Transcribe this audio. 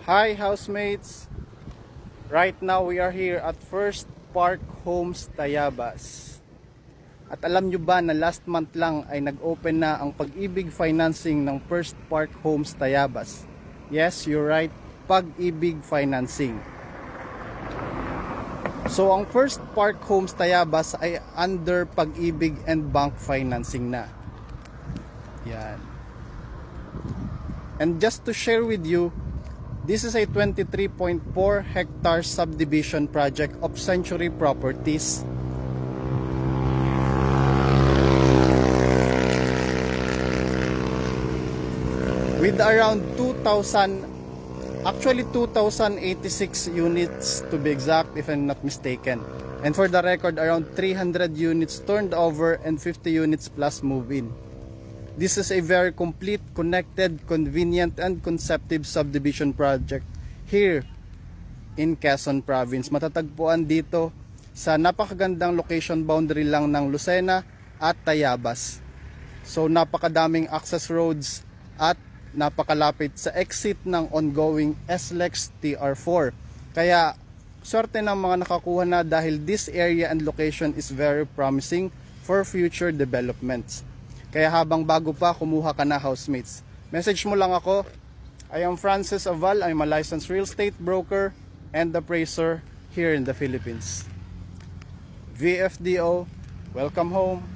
Hi housemates! Right now we are here at First Park Homes Tayabas. At alam nyo ba na last month lang ay nag-open na ang Pag-ibig financing ng First Park Homes Tayabas. Yes, you're right, Pag-ibig financing. So ang First Park Homes Tayabas ay under Pag-ibig and bank financing na. Yan. And just to share with you, this is a 23.4 hectare subdivision project of Century Properties. With around 2,086 units to be exact, if I'm not mistaken. And for the record, around 300 units turned over and 50 units plus move-in. This is a very complete, connected, convenient, and conceptive subdivision project here in Quezon Province. Matatagpuan dito sa napakagandang location boundary lang ng Lucena at Tayabas. So napakadaming access roads at napakalapit sa exit ng ongoing SLEX TR4. Kaya swerte ng mga nakakuha na dahil this area and location is very promising for future developments. Kaya habang bago pa, kumuha ka na housemates. Message mo lang ako. I am Francis Aval. I'm a licensed real estate broker and appraiser here in the Philippines. VFDO, welcome home.